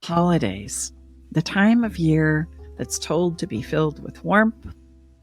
Holidays, the time of year that's told to be filled with warmth,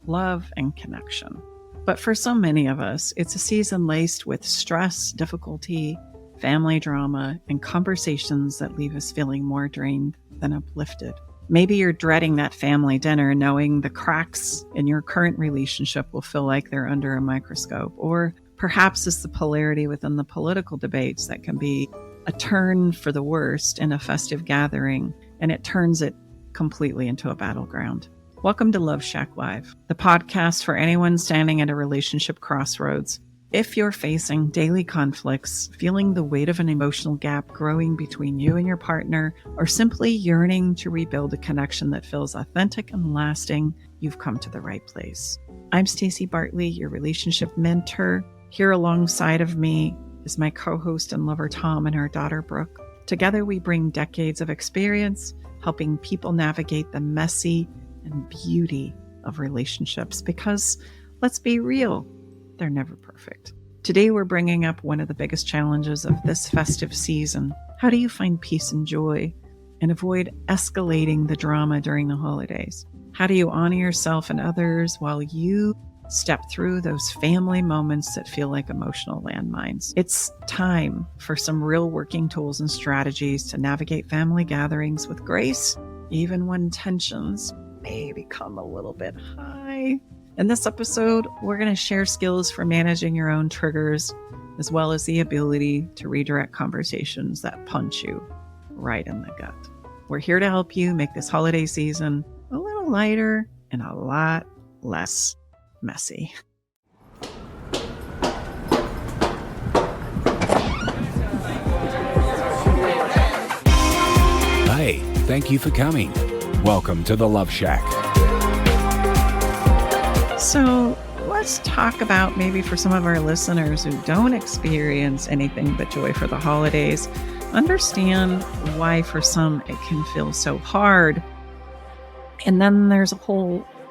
love, and connection. But for so many of us, it's a season laced with stress, difficulty, family drama, and conversations that leave us feeling more drained than uplifted. Maybe you're dreading that family dinner, knowing the cracks in your current relationship will feel like they're under a microscope. Or perhaps it's the polarity within the political debates that can be a turn for the worst in a festive gathering, and it turns it completely into a battleground. Welcome to Love Shack Live, the podcast for anyone standing at a relationship crossroads. If you're facing daily conflicts, feeling the weight of an emotional gap growing between you and your partner, or simply yearning to rebuild a connection that feels authentic and lasting, you've come to the right place. I'm Stacey Bartley, your relationship mentor. Here alongside of me is my co-host and lover Tom and our daughter Brooke. Together we bring decades of experience helping people navigate the messy and beauty of relationships because, let's be real, they're never perfect. Today we're bringing up one of the biggest challenges of this festive season. How do you find peace and joy and avoid escalating the drama during the holidays? How do you honor yourself and others while you step through those family moments that feel like emotional landmines? It's time for some real working tools and strategies to navigate family gatherings with grace, even when tensions may become a little bit high. In this episode, we're going to share skills for managing your own triggers, as well as the ability to redirect conversations that punch you right in the gut. We're here to help you make this holiday season a little lighter and a lot less messy. Hey, thank you for coming. Welcome to the Love Shack. So let's talk about, maybe for some of our listeners who don't experience anything but joy for the holidays, understand why for some it can feel so hard. And then there's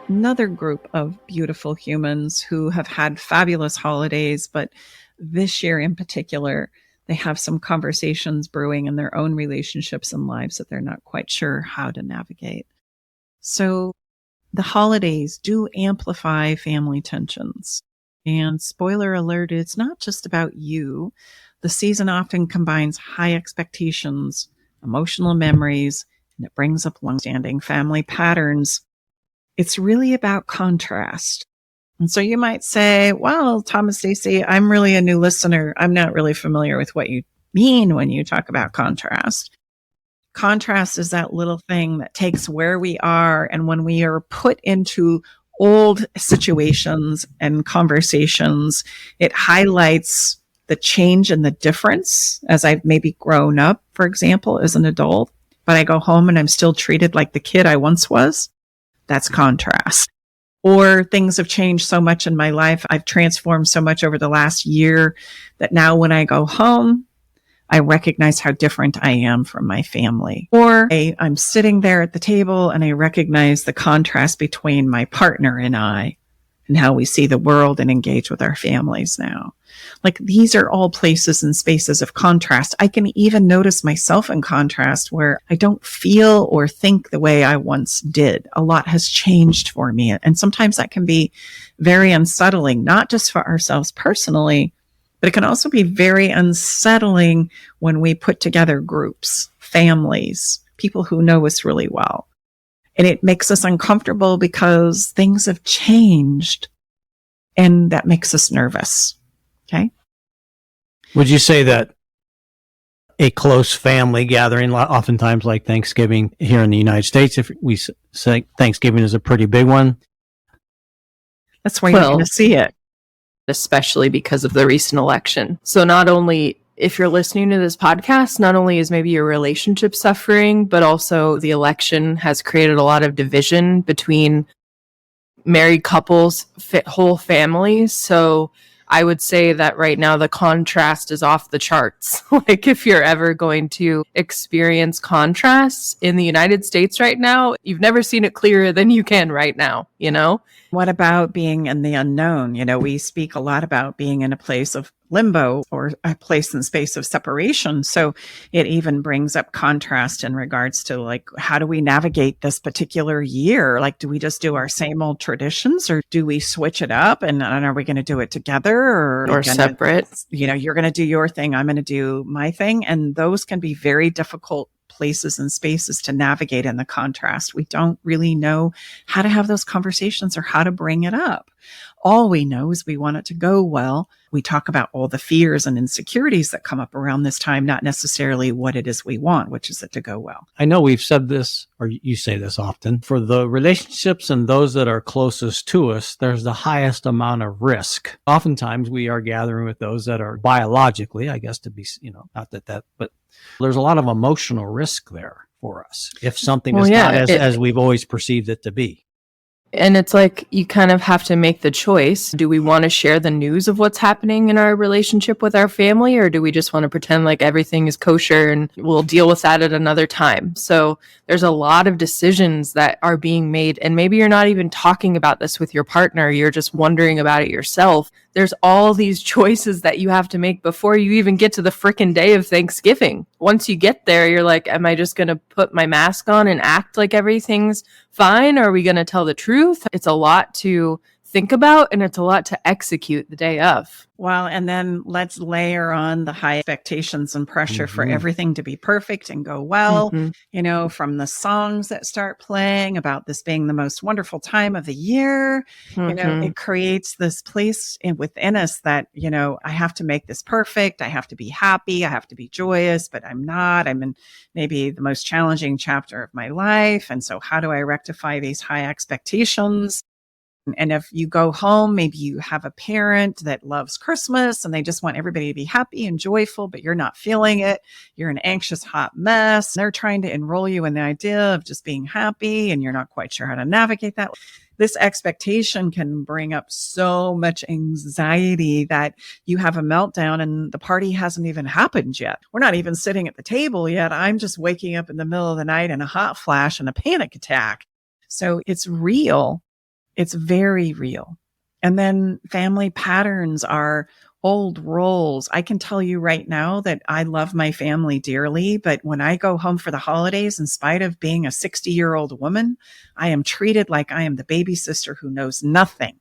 another group of beautiful humans who have had fabulous holidays, but this year in particular, they have some conversations brewing in their own relationships and lives that they're not quite sure how to navigate. So the holidays do amplify family tensions. And spoiler alert, it's not just about you. The season often combines high expectations, emotional memories, and it brings up longstanding family patterns. It's really about contrast. And so you might say, well, Thomas, Stacey, I'm really a new listener. I'm not really familiar with what you mean when you talk about contrast. Contrast is that little thing that takes where we are, and when we are put into old situations and conversations, it highlights the change and the difference as I've maybe grown up, for example, as an adult, but I go home and I'm still treated like the kid I once was. That's contrast. Or things have changed so much in my life. I've transformed so much over the last year that now when I go home, I recognize how different I am from my family. Or I'm sitting there at the table and I recognize the contrast between my partner and I and how we see the world and engage with our families now. Like, these are all places and spaces of contrast. I can even notice myself in contrast where I don't feel or think the way I once did. A lot has changed for me. And sometimes that can be very unsettling, not just for ourselves personally, but it can also be very unsettling when we put together groups, families, people who know us really well. And it makes us uncomfortable because things have changed, and that makes us nervous. Okay. Would you say that a close family gathering, oftentimes like Thanksgiving here in the United States, if we say Thanksgiving is a pretty big one? That's where you're going to see it. Especially because of the recent election. So not only, if you're listening to this podcast, not only is maybe your relationship suffering, but also the election has created a lot of division between married couples, whole families. So I would say that right now the contrast is off the charts. Like, if you're ever going to experience contrast in the United States right now, you've never seen it clearer than you can right now, you know? What about being in the unknown? You know, we speak a lot about being in a place of limbo or a place and space of separation. So it even brings up contrast in regards to like, how do we navigate this particular year? Like, do we just do our same old traditions, or do we switch it up? And are we going to do it together, or separate? You're going to do your thing, I'm going to do my thing. And those can be very difficult places and spaces to navigate in the contrast. We don't really know how to have those conversations or how to bring it up. All we know is we want it to go well. We talk about all the fears and insecurities that come up around this time, not necessarily what it is we want, which is it to go well. I know we've said this, or you say this often, for the relationships and those that are closest to us, there's the highest amount of risk. Oftentimes we are gathering with those that are biologically, I guess, to be, but there's a lot of emotional risk there for us if something is not as we've always perceived it to be. And it's like you kind of have to make the choice. Do we want to share the news of what's happening in our relationship with our family, or do we just want to pretend like everything is kosher and we'll deal with that at another time? So there's a lot of decisions that are being made, and maybe you're not even talking about this with your partner. You're just wondering about it yourself. There's all these choices that you have to make before you even get to the frickin' day of Thanksgiving. Once you get there, you're like, am I just going to put my mask on and act like everything's fine? Or are we going to tell the truth? It's a lot to think about, and it's a lot to execute the day of. Well, and then let's layer on the high expectations and pressure for everything to be perfect and go well, from the songs that start playing about this being the most wonderful time of the year. It creates this place within us that, I have to make this perfect. I have to be happy. I have to be joyous, but I'm not. I'm in maybe the most challenging chapter of my life. And so how do I rectify these high expectations? And if you go home, maybe you have a parent that loves Christmas and they just want everybody to be happy and joyful, but you're not feeling it. You're an anxious, hot mess. They're trying to enroll you in the idea of just being happy, and you're not quite sure how to navigate that. This expectation can bring up so much anxiety that you have a meltdown and the party hasn't even happened yet. We're not even sitting at the table yet. I'm just waking up in the middle of the night in a hot flash and a panic attack. So it's real. It's very real. And then family patterns are old roles. I can tell you right now that I love my family dearly, but when I go home for the holidays, in spite of being a 60-year-old woman, I am treated like I am the baby sister who knows nothing.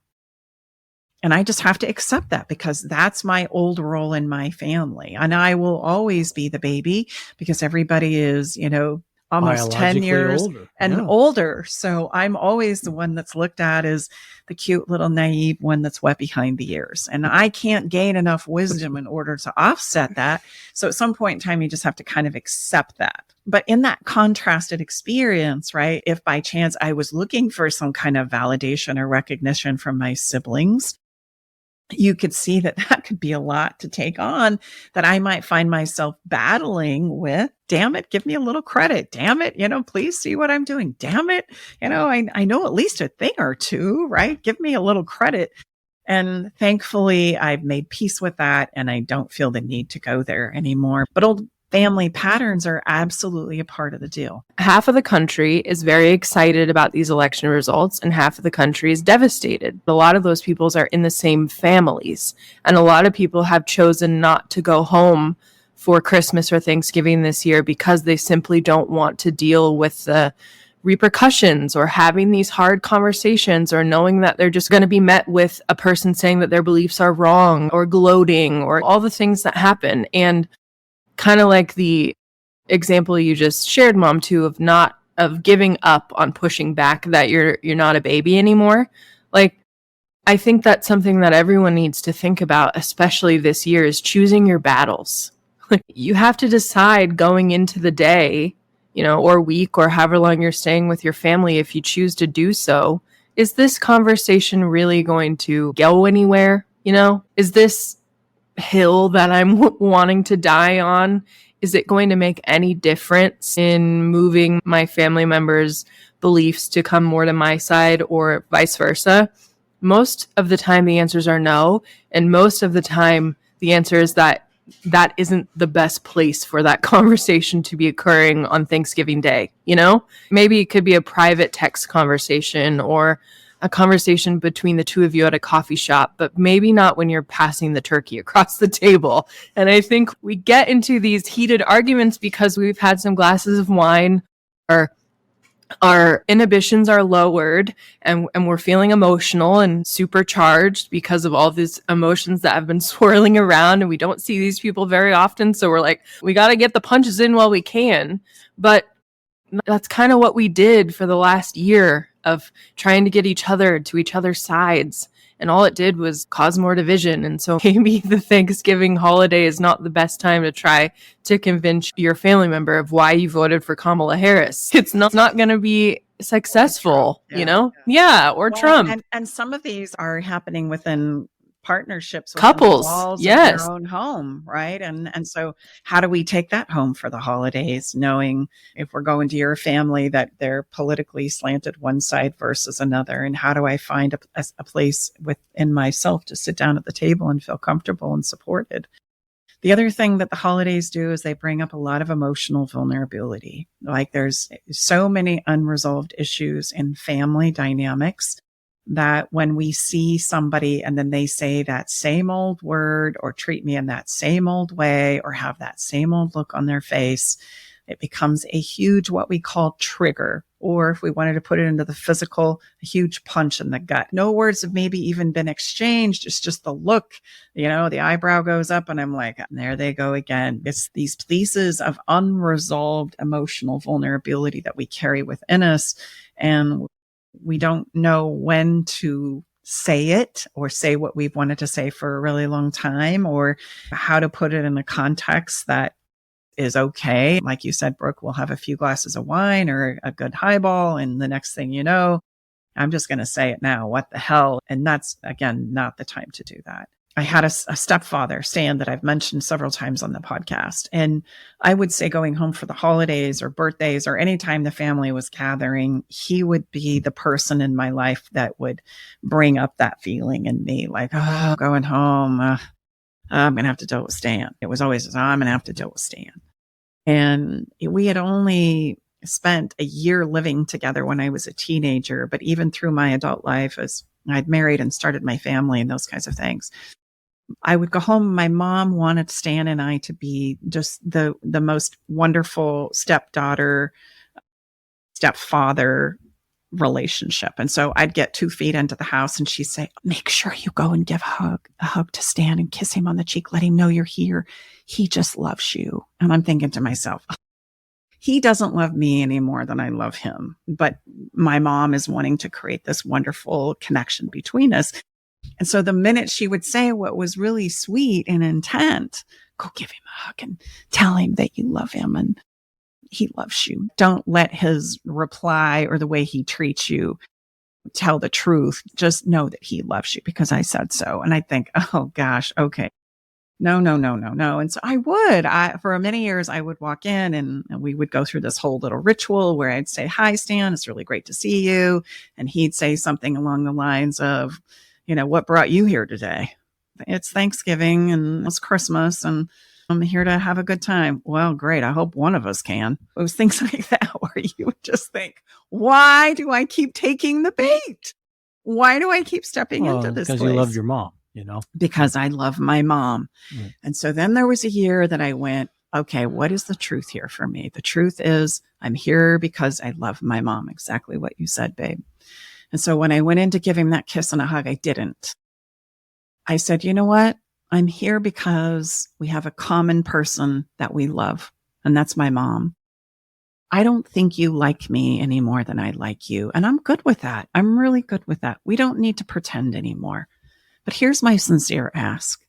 And I just have to accept that because that's my old role in my family. And I will always be the baby because everybody is, almost 10 years older. So I'm always the one that's looked at as the cute little naive one that's wet behind the ears. And I can't gain enough wisdom in order to offset that. So at some point in time, you just have to kind of accept that. But in that contrasted experience, right, if by chance I was looking for some kind of validation or recognition from my siblings, you could see that could be a lot to take on, that I might find myself battling with. Damn it, give me a little credit. Damn it, please see what I'm doing. Damn it, I know at least a thing or two, right? Give me a little credit. And thankfully, I've made peace with that, and I don't feel the need to go there anymore. But old family patterns are absolutely a part of the deal. Half of the country is very excited about these election results, and half of the country is devastated. A lot of those peoples are in the same families, and a lot of people have chosen not to go home for Christmas or Thanksgiving this year because they simply don't want to deal with the repercussions or having these hard conversations or knowing that they're just going to be met with a person saying that their beliefs are wrong or gloating or all the things that happen. And kind of like the example you just shared, Mom, too, of giving up on pushing back that you're not a baby anymore. Like, I think that's something that everyone needs to think about, especially this year, is choosing your battles. Like, you have to decide going into the day, or week, or however long you're staying with your family, if you choose to do so, is this conversation really going to go anywhere? Is this hill that I'm wanting to die on, is it going to make any difference in moving my family members' beliefs to come more to my side or vice versa? Most of the time the answers are no, and most of the time the answer is that isn't the best place for that conversation to be occurring on Thanksgiving Day. Maybe it could be a private text conversation or a conversation between the two of you at a coffee shop, but maybe not when you're passing the turkey across the table. And I think we get into these heated arguments because we've had some glasses of wine, or our inhibitions are lowered, and we're feeling emotional and supercharged because of all these emotions that have been swirling around, and we don't see these people very often. So we're like, we got to get the punches in while we can. But that's kind of what we did for the last year of trying to get each other to each other's sides. And all it did was cause more division. And so maybe the Thanksgiving holiday is not the best time to try to convince your family member of why you voted for Kamala Harris. It's not going to be successful, Yeah, you know? Yeah, or Well, Trump. and some of these are happening within partnerships within Couples, the walls yes. of their own home, right? And so how do we take that home for the holidays, knowing if we're going to your family that they're politically slanted one side versus another? And how do I find a place within myself to sit down at the table and feel comfortable and supported? The other thing that the holidays do is they bring up a lot of emotional vulnerability. Like there's so many unresolved issues in family dynamics that when we see somebody and then they say that same old word or treat me in that same old way or have that same old look on their face, it becomes a huge, what we call trigger. Or if we wanted to put it into the physical, a huge punch in the gut. No words have maybe even been exchanged. It's just the look, the eyebrow goes up and I'm like, there they go again. It's these pieces of unresolved emotional vulnerability that we carry within us. And we don't know when to say it or say what we've wanted to say for a really long time, or how to put it in a context that is okay. Like you said, Brooke, we'll have a few glasses of wine or a good highball. And the next thing you know, I'm just going to say it now. What the hell? And that's, again, not the time to do that. I had a stepfather, Stan, that I've mentioned several times on the podcast. And I would say going home for the holidays or birthdays or anytime the family was gathering, he would be the person in my life that would bring up that feeling in me. Like, oh, going home, I'm going to have to deal with Stan. It was always, I'm going to have to deal with Stan. And we had only spent a year living together when I was a teenager, but even through my adult life, as I'd married and started my family and those kinds of things, I would go home. My mom wanted Stan and I to be just the most wonderful stepdaughter, stepfather relationship. And so I'd get 2 feet into the house and she'd say, make sure you go and give a hug to Stan and kiss him on the cheek. Let him know you're here. He just loves you. And I'm thinking to myself, he doesn't love me any more than I love him. But my mom is wanting to create this wonderful connection between us. And so the minute she would say what was really sweet and intent, go give him a hug and tell him that you love him and he loves you. Don't let his reply or the way he treats you tell the truth. Just know that he loves you because I said so. And I think, oh gosh, okay. No. And so for many years, I would walk in and we would go through this whole little ritual where I'd say, hi, Stan, it's really great to see you. And he'd say something along the lines of, what brought you here today? It's Thanksgiving and it's Christmas and I'm here to have a good time. Well, great. I hope one of us can. It was things like that where you would just think, why do I keep taking the bait? Why do I keep stepping into this place? Because you love your mom, Because I love my mom. Mm. And so then there was a year that I went, okay, what is the truth here for me? The truth is I'm here because I love my mom. Exactly what you said, babe. And so when I went in to give him that kiss and a hug, I didn't. I said, you know what? I'm here because we have a common person that we love, and that's my mom. I don't think you like me any more than I like you, and I'm good with that. I'm really good with that. We don't need to pretend anymore. But here's my sincere ask,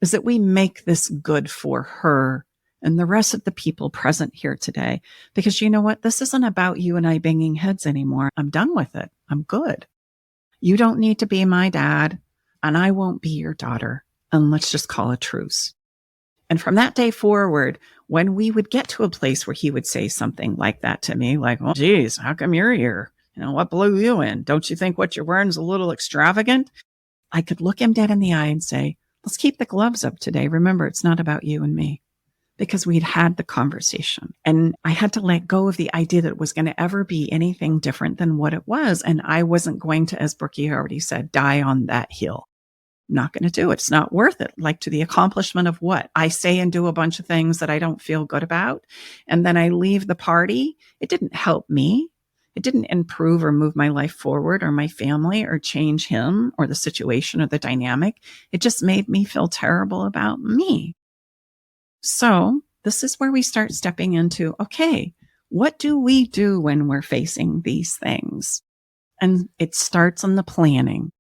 is that we make this good for her and the rest of the people present here today. Because you know what? This isn't about you and I banging heads anymore. I'm done with it. I'm good. You don't need to be my dad, and I won't be your daughter. And let's just call a truce. And from that day forward, when we would get to a place where he would say something like that to me, like, well, geez, how come you're here? What blew you in? Don't you think what you're wearing is a little extravagant? I could look him dead in the eye and say, let's keep the gloves up today. Remember, it's not about you and me. because we'd had the conversation. And I had to let go of the idea that it was going to ever be anything different than what it was. And I wasn't going to, as Brookie already said, die on that hill. Not going to do it. It's not worth it. Like, to the accomplishment of what? I say and do a bunch of things that I don't feel good about, and then I leave the party. It didn't help me. It didn't improve or move my life forward or my family or change him or the situation or the dynamic. It just made me feel terrible about me. So this is where we start stepping into, okay, what do we do when we're facing these things? And it starts on the planning.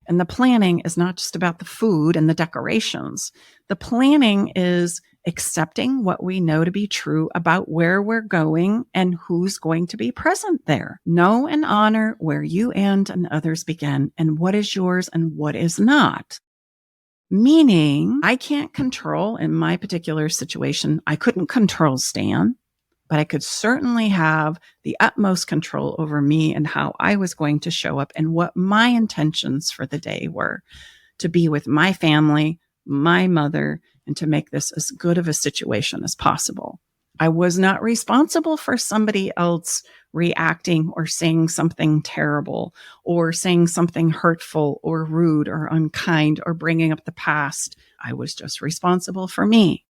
And the planning is not just about the food and the decorations. The planning is accepting what we know to be true about where we're going and who's going to be present there. Know and honor where you end and others begin, and what is yours and what is not. Meaning, I can't control, in my particular situation, I couldn't control Stan, but I could certainly have the utmost control over me and how I was going to show up and what my intentions for the day were, to be with my family, my mother, and to make this as good of a situation as possible. I was not responsible for somebody else reacting or saying something terrible or saying something hurtful or rude or unkind or bringing up the past. I was just responsible for me.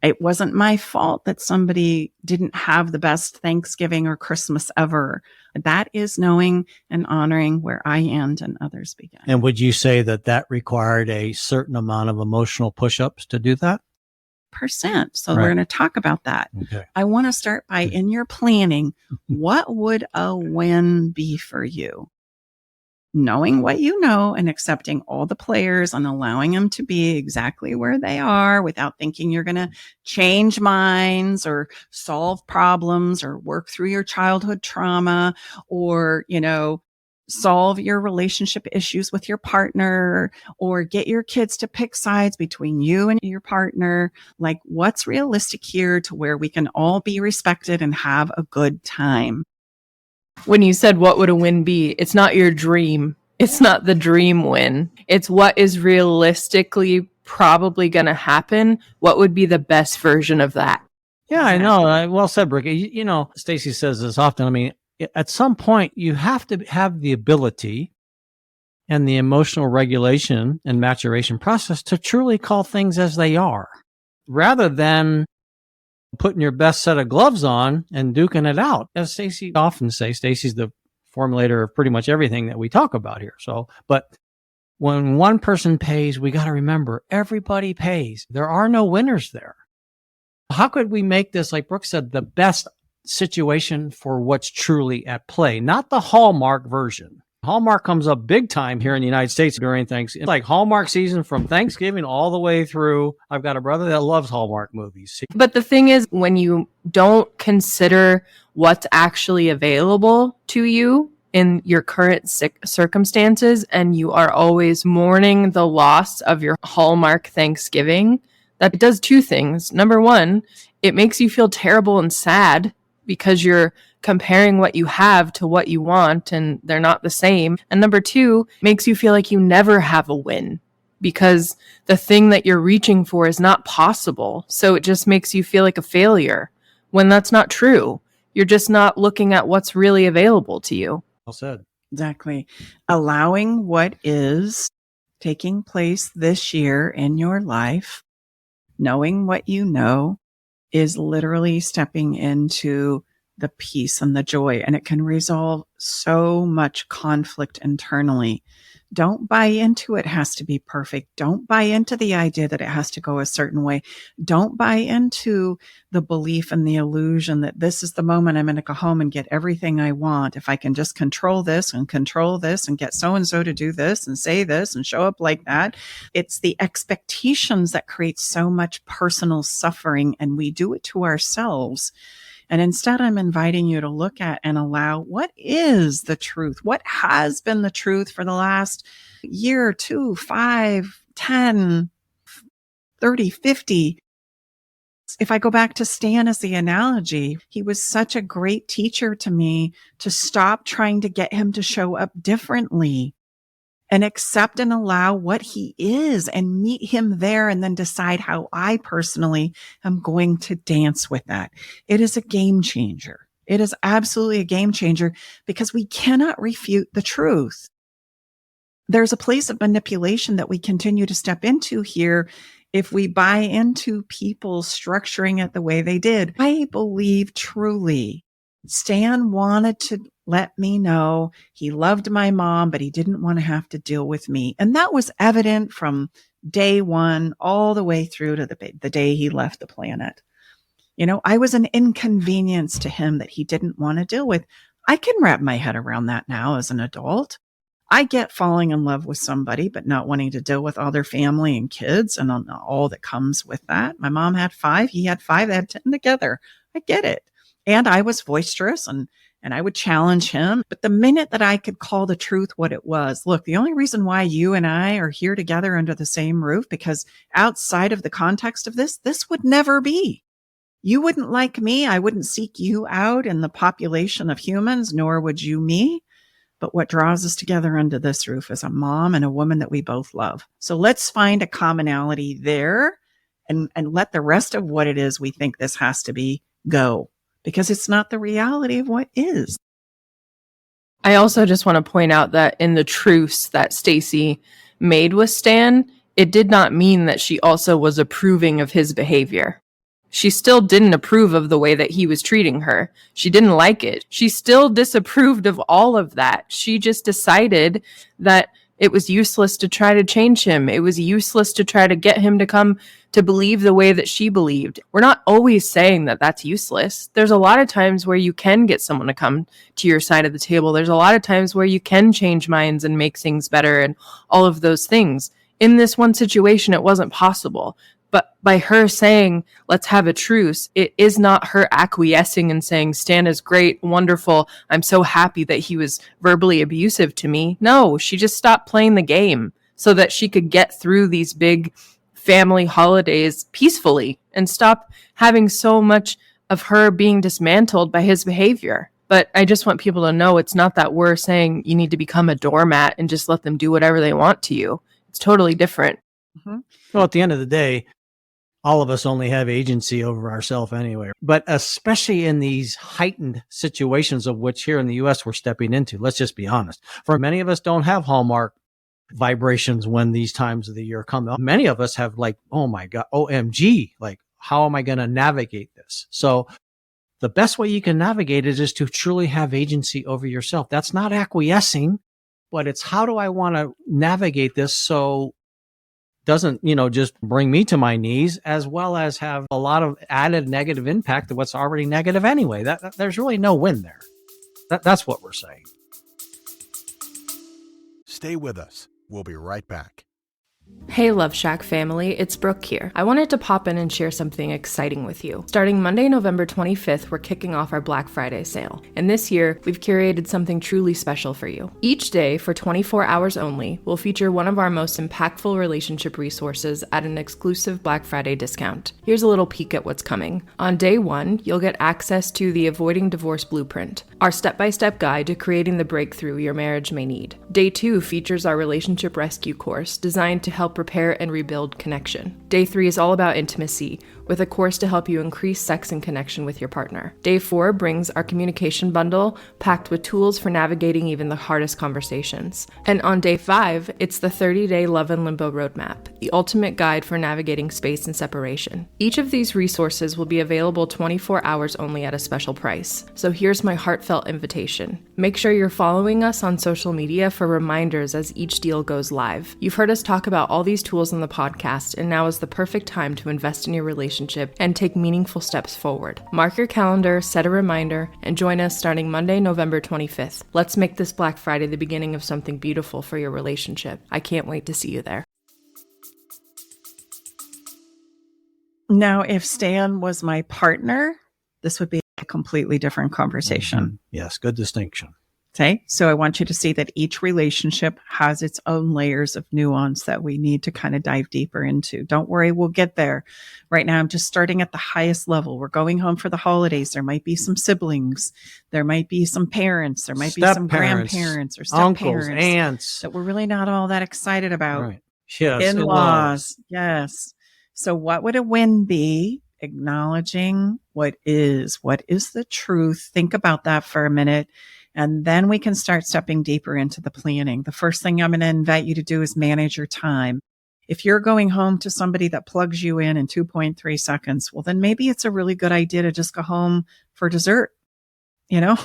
It wasn't my fault that somebody didn't have the best Thanksgiving or Christmas ever. That is knowing and honoring where I end and others begin. And would you say that that required a certain amount of emotional push-ups to do that? Percent. So Right. we're going to talk about that. Okay. I want to start by, in your planning, what would a win be for you? Knowing what you know and accepting all the players and allowing them to be exactly where they are without thinking you're going to change minds or solve problems or work through your childhood trauma or, solve your relationship issues with your partner or get your kids to pick sides between you and your partner. Like, what's realistic here to where we can all be respected and have a good time? When you said what would a win be, it's not your dream. It's not the dream win. It's what is realistically probably going to happen. What would be the best version of that? Yeah, I know. Well said, Brookie. Stacy says this often. I mean, at some point, you have to have the ability and the emotional regulation and maturation process to truly call things as they are, rather than putting your best set of gloves on and duking it out. As Stacy often says, Stacy's the formulator of pretty much everything that we talk about here. But when one person pays, we got to remember everybody pays. There are no winners there. How could we make this, like Brooke said, the best situation for what's truly at play, not the Hallmark version? Hallmark comes up big time here in the United States during Thanksgiving. It's like Hallmark season from Thanksgiving all the way through. I've got a brother that loves Hallmark movies. But the thing is, when you don't consider what's actually available to you in your current circumstances, and you are always mourning the loss of your Hallmark Thanksgiving, that does two things. Number one, it makes you feel terrible and sad because you're comparing what you have to what you want and they're not the same. And number two, makes you feel like you never have a win because the thing that you're reaching for is not possible. So it just makes you feel like a failure when that's not true. You're just not looking at what's really available to you. Well said. Exactly. Allowing what is taking place this year in your life, knowing what you know, is literally stepping into the peace and the joy, and it can resolve so much conflict internally. Don't buy into it has to be perfect. Don't buy into the idea that it has to go a certain way. Don't buy into the belief and the illusion that this is the moment I'm going to go home and get everything I want. If I can just control this and get so-and-so to do this and say this and show up like that. It's the expectations that create so much personal suffering, and we do it to ourselves. And instead, I'm inviting you to look at and allow what is the truth? What has been the truth for the last year, 2, 5, 10, 30, 50? If I go back to Stan as the analogy, he was such a great teacher to me to stop trying to get him to show up differently and accept and allow what he is and meet him there and then decide how I personally am going to dance with that. It is a game changer. It is absolutely a game changer because we cannot refute the truth. There's a place of manipulation that we continue to step into here if we buy into people structuring it the way they did. I believe truly Stan wanted to let me know he loved my mom, but he didn't want to have to deal with me. And that was evident from day one all the way through to the day he left the planet. I was an inconvenience to him that he didn't want to deal with. I can wrap my head around that now as an adult. I get falling in love with somebody, but not wanting to deal with all their family and kids and all that comes with that. My mom had 5, he had 5, they had 10 together. I get it. And I was boisterous and I would challenge him. But the minute that I could call the truth what it was, look, the only reason why you and I are here together under the same roof, because outside of the context of this would never be. You wouldn't like me. I wouldn't seek you out in the population of humans, nor would you me. But what draws us together under this roof is a mom and a woman that we both love. So let's find a commonality there and let the rest of what it is we think this has to be go, because it's not the reality of what is. I also just want to point out that in the truce that Stacy made with Stan, it did not mean that she also was approving of his behavior. She still didn't approve of the way that he was treating her. She didn't like it. She still disapproved of all of that. She just decided that it was useless to try to change him. It was useless to try to get him to come to believe the way that she believed. We're not always saying that that's useless. There's a lot of times where you can get someone to come to your side of the table. There's a lot of times where you can change minds and make things better and all of those things. In this one situation, it wasn't possible. But by her saying, let's have a truce, it is not her acquiescing and saying, Stan is great, wonderful. I'm so happy that he was verbally abusive to me. No, she just stopped playing the game so that she could get through these big family holidays peacefully and stop having so much of her being dismantled by his behavior. But I just want people to know it's not that we're saying you need to become a doormat and just let them do whatever they want to you. It's totally different. Mm-hmm. Well, at the end of the day, all of us only have agency over ourselves anyway. But especially in these heightened situations of which here in the U.S. we're stepping into, let's just be honest. For many of us don't have Hallmark vibrations when these times of the year come. Many of us have like, oh my God, OMG, like, how am I going to navigate this? So the best way you can navigate it is to truly have agency over yourself. That's not acquiescing, but it's how do I want to navigate this so doesn't, just bring me to my knees, as well as have a lot of added negative impact to what's already negative anyway. That there's really no win there. That's what we're saying. Stay with us. We'll be right back. Hey Love Shack family, it's Brooke here. I wanted to pop in and share something exciting with you. Starting Monday, November 25th, we're kicking off our Black Friday sale. And this year, we've curated something truly special for you. Each day, for 24 hours only, we'll feature one of our most impactful relationship resources at an exclusive Black Friday discount. Here's a little peek at what's coming. On day 1, you'll get access to the Avoiding Divorce Blueprint, our step-by-step guide to creating the breakthrough your marriage may need. Day 2 features our Relationship Rescue course, designed to help repair and rebuild connection. Day 3 is all about intimacy, with a course to help you increase sex and connection with your partner. Day 4 brings our communication bundle, packed with tools for navigating even the hardest conversations. And on day 5, it's the 30-day Love and Limbo Roadmap, the ultimate guide for navigating space and separation. Each of these resources will be available 24 hours only at a special price. So here's my heartfelt invitation. Make sure you're following us on social media for reminders as each deal goes live. You've heard us talk about all these tools on the podcast, and now is the perfect time to invest in your relationship and take meaningful steps forward. Mark your calendar, set a reminder, and join us starting Monday, November 25th. Let's make this Black Friday the beginning of something beautiful for your relationship. I can't wait to see you there. Now, if Stan was my partner, this would be a completely different conversation. Yes, good distinction. Okay. So I want you to see that each relationship has its own layers of nuance that we need to kind of dive deeper into. Don't worry, we'll get there. Right now, I'm just starting at the highest level. We're going home for the holidays. There might be some siblings. There might be some parents. There might be some Step-parents, grandparents or uncles, step-parents aunts. that we're really not all that excited about. Right. Yes, In-laws. Yes. So what would a win be? Acknowledging what is the truth. Think about that for a minute. And then we can start stepping deeper into the planning. The first thing I'm going to invite you to do is manage your time. If you're going home to somebody that plugs you in 2.3 seconds, well, then maybe it's a really good idea to just go home for dessert.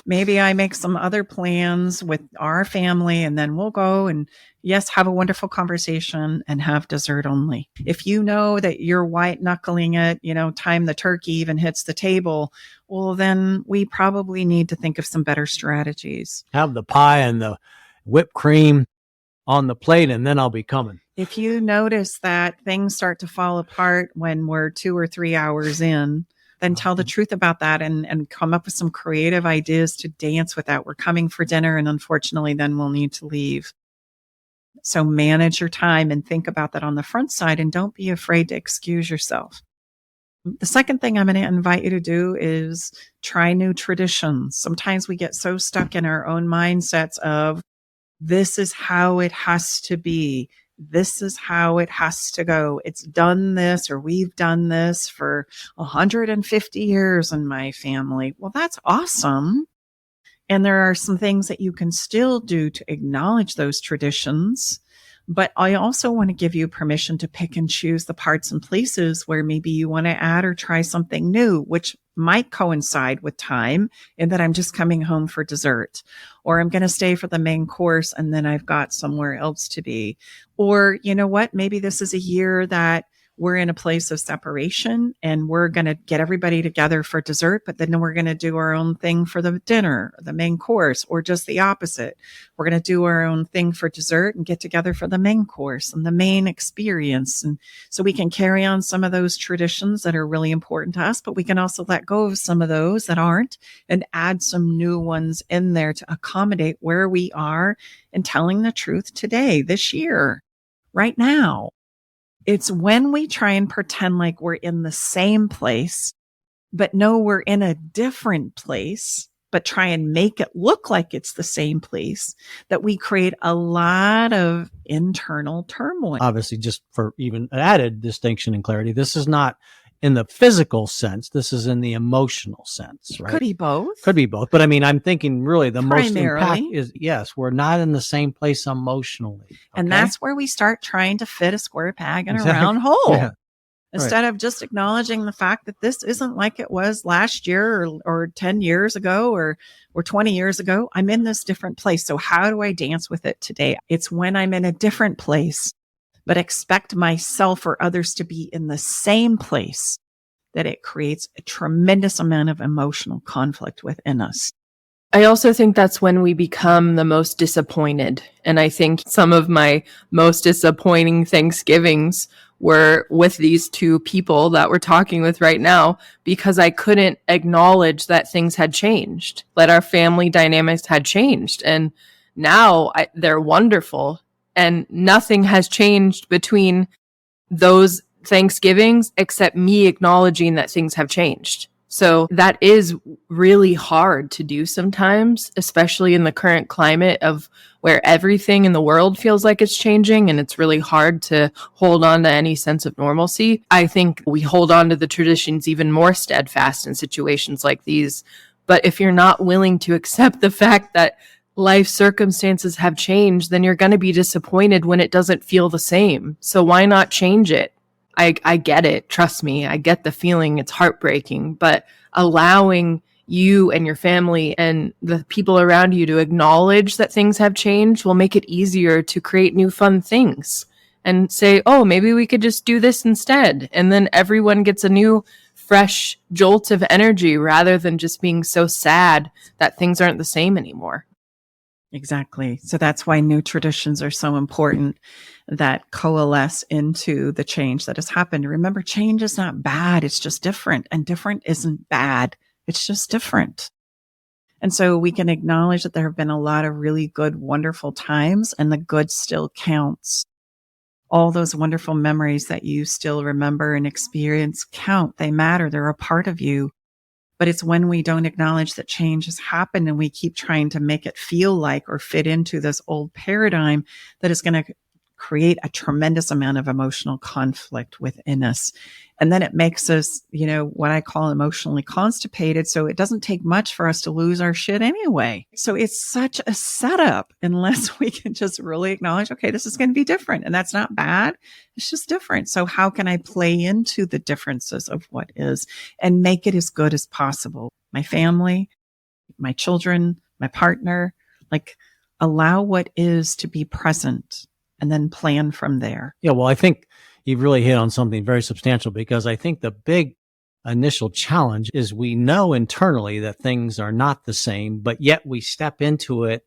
Maybe I make some other plans with our family and then we'll go and yes, have a wonderful conversation and have dessert only. If you know that you're white knuckling it, time the turkey even hits the table, well, then we probably need to think of some better strategies. Have the pie and the whipped cream on the plate and then I'll be coming. If you notice that things start to fall apart when we're 2 or 3 hours in, then tell the truth about that and come up with some creative ideas to dance with that. We're coming for dinner and unfortunately then we'll need to leave. So manage your time and think about that on the front side and don't be afraid to excuse yourself. The second thing I'm going to invite you to do is try new traditions. Sometimes we get so stuck in our own mindsets of this is how it has to be. This is how it has to go. It's done this, or we've done this for 150 years in my family. Well, that's awesome. And there are some things that you can still do to acknowledge those traditions. But I also want to give you permission to pick and choose the parts and places where maybe you want to add or try something new, which might coincide with time in that I'm just coming home for dessert, or I'm going to stay for the main course and then I've got somewhere else to be. Or you know what? Maybe this is a year that we're in a place of separation and we're going to get everybody together for dessert, but then we're going to do our own thing for the dinner, the main course, or just the opposite. We're going to do our own thing for dessert and get together for the main course and the main experience. And so we can carry on some of those traditions that are really important to us, but we can also let go of some of those that aren't and add some new ones in there to accommodate where we are and telling the truth today, this year, right now. It's when we try and pretend like we're in the same place, but no, we're in a different place, but try and make it look like it's the same place, that we create a lot of internal turmoil. Obviously, just for even added distinction and clarity, this is not in the physical sense. This is in the emotional sense, right? Could be both. Could be both. But I mean, I'm thinking really the most Primarily. impact is, yes, we're not in the same place emotionally. And okay? that's where we start trying to fit a square peg in a Exactly. round hole. Yeah. Instead of just acknowledging the fact that this isn't like it was last year or 10 years ago or 20 years ago. I'm in this different place. So how do I dance with it today? It's when I'm in a different place, but expect myself or others to be in the same place, that it creates a tremendous amount of emotional conflict within us. I also think that's when we become the most disappointed. And I think some of my most disappointing Thanksgivings were with these two people that we're talking with right now, because I couldn't acknowledge that things had changed, that our family dynamics had changed. And now they're wonderful. And nothing has changed between those Thanksgivings except me acknowledging that things have changed. So that is really hard to do sometimes, especially in the current climate of where everything in the world feels like it's changing and it's really hard to hold on to any sense of normalcy. I think we hold on to the traditions even more steadfast in situations like these. But if you're not willing to accept the fact that life circumstances have changed, then you're going to be disappointed when it doesn't feel the same. So why not change it? I get it. Trust me. I get the feeling. It's heartbreaking, but allowing you and your family and the people around you to acknowledge that things have changed will make it easier to create new fun things and say, oh, maybe we could just do this instead. And then everyone gets a new, fresh jolt of energy rather than just being so sad that things aren't the same anymore. Exactly. So that's why new traditions are so important, that coalesce into the change that has happened. Remember, change is not bad. It's just different, and different isn't bad. It's just different. And so we can acknowledge that there have been a lot of really good, wonderful times, and the good still counts. All those wonderful memories that you still remember and experience count. They matter. They're a part of you. But it's when we don't acknowledge that change has happened and we keep trying to make it feel like or fit into this old paradigm that is going to create a tremendous amount of emotional conflict within us. And then it makes us, what I call emotionally constipated. So it doesn't take much for us to lose our shit anyway. So it's such a setup unless we can just really acknowledge, okay, this is going to be different. And that's not bad. It's just different. So how can I play into the differences of what is and make it as good as possible? My family, my children, my partner, allow what is to be present and then plan from there. Yeah, well, I think you've really hit on something very substantial, because I think the big initial challenge is we know internally that things are not the same, but yet we step into it.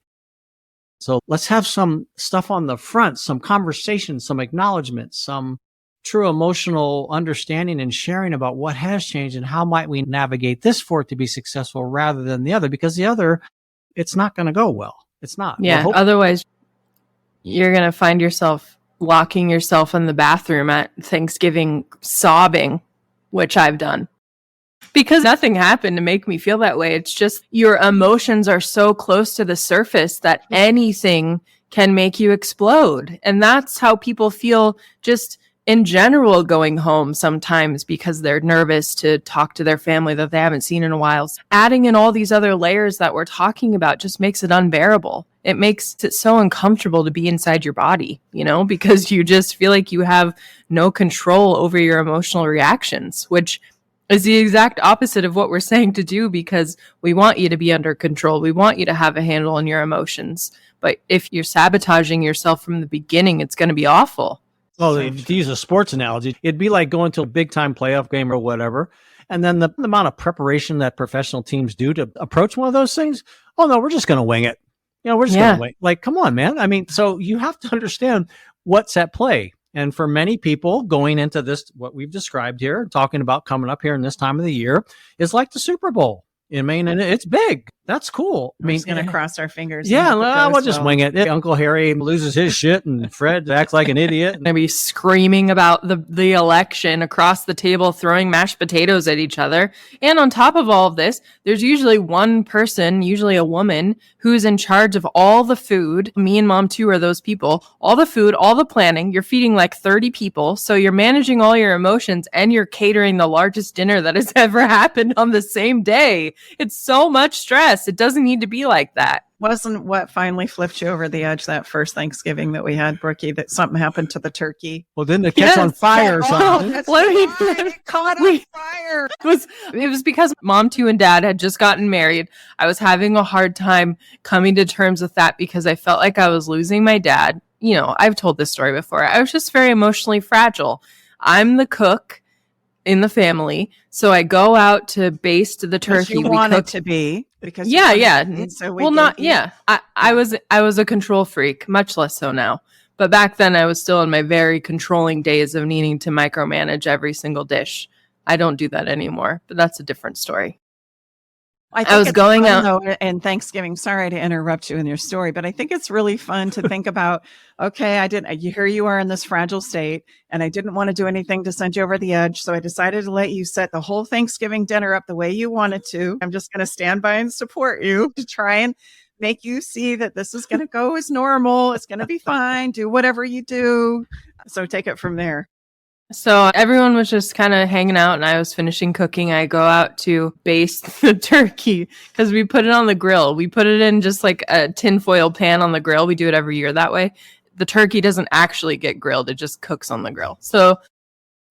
So let's have some stuff on the front, some conversation, some acknowledgement, some true emotional understanding and sharing about what has changed and how might we navigate this for it to be successful rather than the other, because the other, it's not going to go well. It's not. Yeah. Otherwise, you're going to find yourself locking yourself in the bathroom at Thanksgiving sobbing, which I've done. Because nothing happened to make me feel that way. It's just your emotions are so close to the surface that anything can make you explode. And that's how people feel just in general going home sometimes, because they're nervous to talk to their family that they haven't seen in a while. Adding in all these other layers that we're talking about just makes it unbearable. It makes it so uncomfortable to be inside your body, because you just feel like you have no control over your emotional reactions, which is the exact opposite of what we're saying to do, because we want you to be under control. We want you to have a handle on your emotions. But if you're sabotaging yourself from the beginning, it's going to be awful. Well, to use a sports analogy, it'd be like going to a big time playoff game or whatever. And then the amount of preparation that professional teams do to approach one of those things. Oh, no, we're just going to wing it. We're just going to wait. Like, come on, man. I mean, so you have to understand what's at play. And for many people going into this, what we've described here, talking about coming up here in this time of the year, is like the Super Bowl. I mean, and it's big. That's cool. I mean, going to cross our fingers. Yeah, we'll just wing it. Uncle Harry loses his shit and Fred acts like an idiot. Going to be screaming about the election across the table, throwing mashed potatoes at each other. And on top of all of this, there's usually one person, usually a woman, who's in charge of all the food. Me and Mom too are those people. All the food, all the planning. You're feeding like 30 people. So you're managing all your emotions and you're catering the largest dinner that has ever happened on the same day. It's so much stress. It doesn't need to be like that. Wasn't what finally flipped you over the edge that first Thanksgiving that we had, Brookie, that something happened to the turkey? Well, didn't it catch on fire or something? It caught on fire. It was because Mom too and Dad had just gotten married. I was having a hard time coming to terms with that because I felt like I was losing my dad. I've told this story before. I was just very emotionally fragile. I'm the cook in the family, so I go out to baste the turkey. You want it to be. Because So I was a control freak, much less so now. But back then I was still in my very controlling days of needing to micromanage every single dish. I don't do that anymore, but that's a different story. I was going out and Thanksgiving. Sorry to interrupt you in your story, but I think it's really fun to think about, okay, here you are in this fragile state and I didn't want to do anything to send you over the edge. So I decided to let you set the whole Thanksgiving dinner up the way you wanted to. I'm just going to stand by and support you to try and make you see that this is going to go as normal. It's going to be fine. Do whatever you do. So take it from there. So everyone was just kind of hanging out and I was finishing cooking. I go out to baste the turkey because we put it on the grill. We put it in just like a tinfoil pan on the grill. We do it every year that way. The turkey doesn't actually get grilled. It just cooks on the grill. So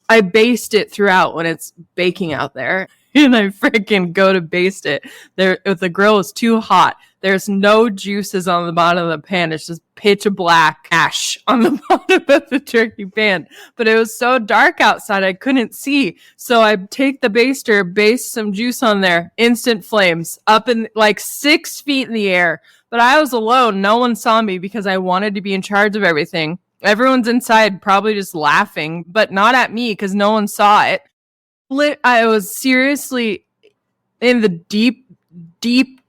I baste it throughout when it's baking out there. And I freaking go to baste it. If the grill is too hot, there's no juices on the bottom of the pan. It's just pitch black ash on the bottom of the turkey pan. But it was so dark outside, I couldn't see. So I take the baster, baste some juice on there, instant flames up in like 6 feet in the air. But I was alone. No one saw me because I wanted to be in charge of everything. Everyone's inside probably just laughing, but not at me because no one saw it. I was seriously in the deep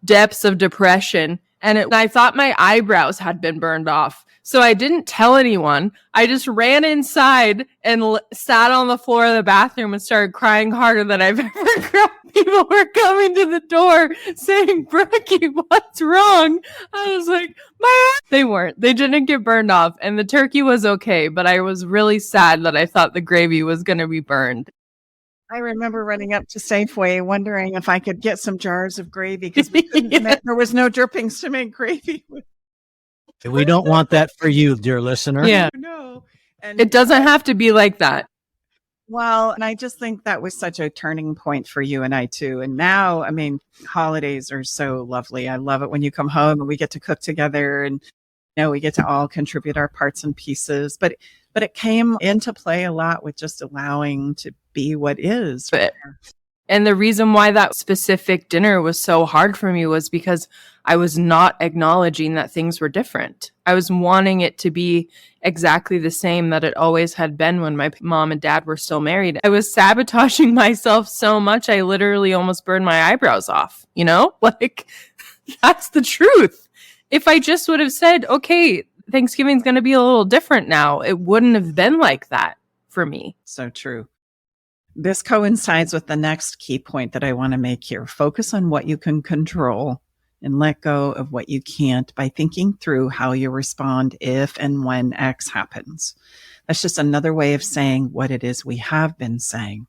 depths of depression. And I thought my eyebrows had been burned off. So I didn't tell anyone. I just ran inside and sat on the floor of the bathroom and started crying harder than I've ever cried. People were coming to the door saying, Brookie, what's wrong? I was like, they weren't. They didn't get burned off. And the turkey was okay. But I was really sad that I thought the gravy was going to be burned. I remember running up to Safeway wondering if I could get some jars of gravy because there was no drippings to make gravy with. We don't want that for you, dear listener. Yeah. No. And it doesn't have to be like that. Well, and I just think that was such a turning point for you and I too. And now, I mean, holidays are so lovely. I love it when you come home and we get to cook together and we get to all contribute our parts and pieces. But it came into play a lot with just allowing to be what is. And the reason why that specific dinner was so hard for me was because I was not acknowledging that things were different. I was wanting it to be exactly the same that it always had been when my mom and dad were still married. I was sabotaging myself so much, I literally almost burned my eyebrows off, Like, that's the truth. If I just would have said, okay, Thanksgiving's going to be a little different now, it wouldn't have been like that for me. So true. This coincides with the next key point that I want to make here. Focus on what you can control and let go of what you can't by thinking through how you respond if and when X happens. That's just another way of saying what it is we have been saying.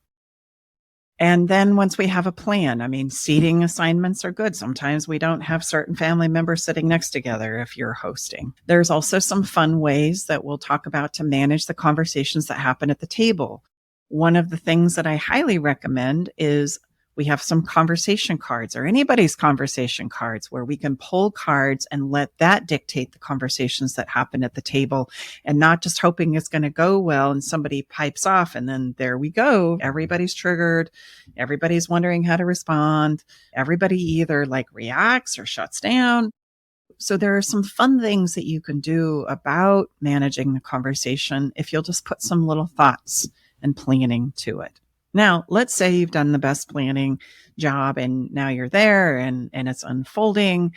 And then once we have a plan, I mean, seating assignments are good. Sometimes we don't have certain family members sitting next together if you're hosting. There's also some fun ways that we'll talk about to manage the conversations that happen at the table. One of the things that I highly recommend is we have some conversation cards or anybody's conversation cards where we can pull cards and let that dictate the conversations that happen at the table and not just hoping it's going to go well and somebody pipes off and then there we go. Everybody's triggered. Everybody's wondering how to respond. Everybody either reacts or shuts down. So there are some fun things that you can do about managing the conversation if you'll just put some little thoughts and planning to it. Now, let's say you've done the best planning job and now you're there and it's unfolding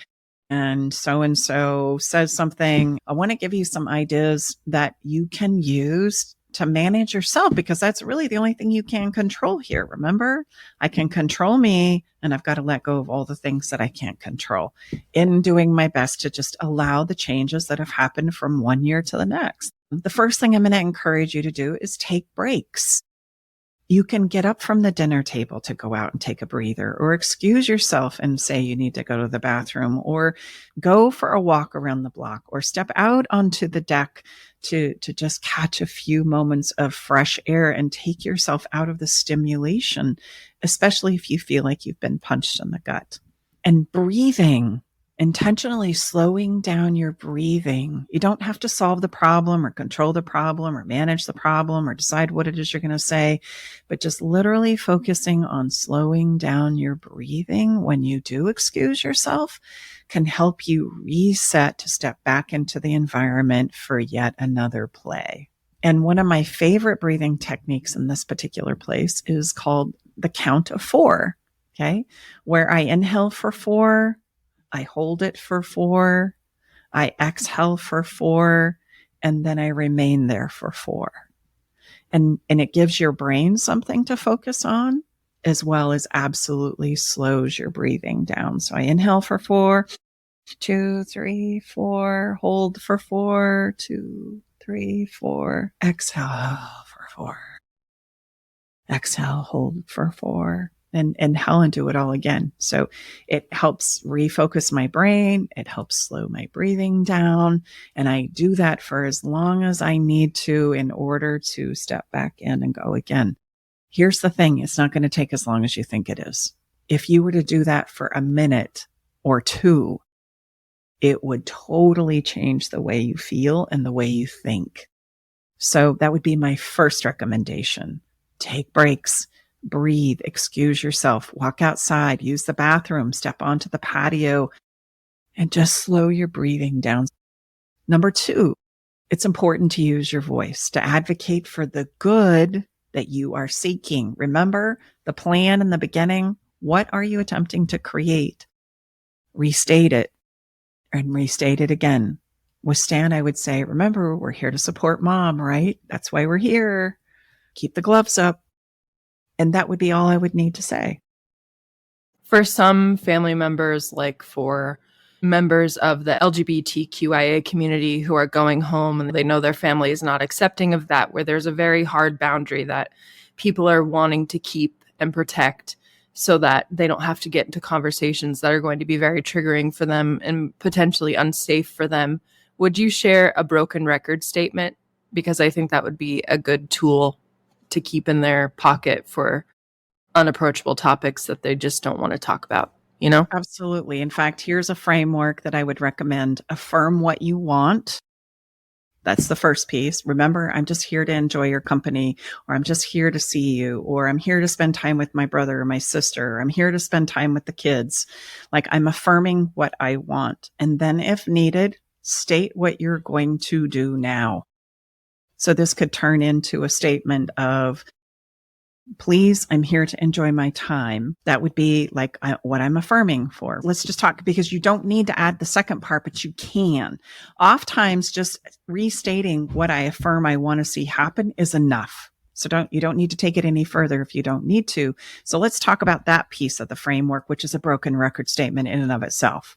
and so says something. I want to give you some ideas that you can use to manage yourself because that's really the only thing you can control here. Remember, I can control me and I've got to let go of all the things that I can't control in doing my best to just allow the changes that have happened from one year to the next. The first thing I'm going to encourage you to do is take breaks. You can get up from the dinner table to go out and take a breather or excuse yourself and say you need to go to the bathroom or go for a walk around the block or step out onto the deck to just catch a few moments of fresh air and take yourself out of the stimulation, especially if you feel like you've been punched in the gut. And breathing. Intentionally slowing down your breathing. You don't have to solve the problem or control the problem or manage the problem or decide what it is you're going to say, but just literally focusing on slowing down your breathing when you do excuse yourself can help you reset to step back into the environment for yet another play. And one of my favorite breathing techniques in this particular place is called the count of 4, okay? Where I inhale for 4, I hold it for 4, I exhale for 4, and then I remain there for 4. And it gives your brain something to focus on, as well as absolutely slows your breathing down. So I inhale for 4, 2, 3, 4, hold for 4, 2, 3, 4, exhale for 4. Exhale, hold for 4. And inhale and do it all again. So it helps refocus my brain. It helps slow my breathing down. And I do that for as long as I need to in order to step back in and go again. Here's the thing. It's not going to take as long as you think it is. If you were to do that for a minute or 2, it would totally change the way you feel and the way you think. So that would be my first recommendation. Take breaks. Breathe, excuse yourself, walk outside, use the bathroom, step onto the patio, and just slow your breathing down. Number 2, it's important to use your voice to advocate for the good that you are seeking. Remember the plan in the beginning? What are you attempting to create? restate it and restate it again. With Stan, I would say, remember, we're here to support mom, right? That's why we're here. Keep the gloves up. And that would be all I would need to say. For some family members, like for members of the LGBTQIA community who are going home and they know their family is not accepting of that, where there's a very hard boundary that people are wanting to keep and protect so that they don't have to get into conversations that are going to be very triggering for them and potentially unsafe for them. Would you share a broken record statement? Because I think that would be a good tool to keep in their pocket for unapproachable topics that they just don't want to talk about, you know? Absolutely. In fact, here's a framework that I would recommend. Affirm what you want. That's the first piece. Remember, I'm just here to enjoy your company, or I'm just here to see you, or I'm here to spend time with my brother or my sister, or I'm here to spend time with the kids. Like, I'm affirming what I want. And then if needed, state what you're going to do now. So this could turn into a statement of, please, I'm here to enjoy my time. That would be like what I'm affirming for. Let's just talk, because you don't need to add the second part, but you can. Oftentimes, just restating what I affirm I want to see happen is enough. So you don't need to take it any further if you don't need to. So let's talk about that piece of the framework, which is a broken record statement in and of itself.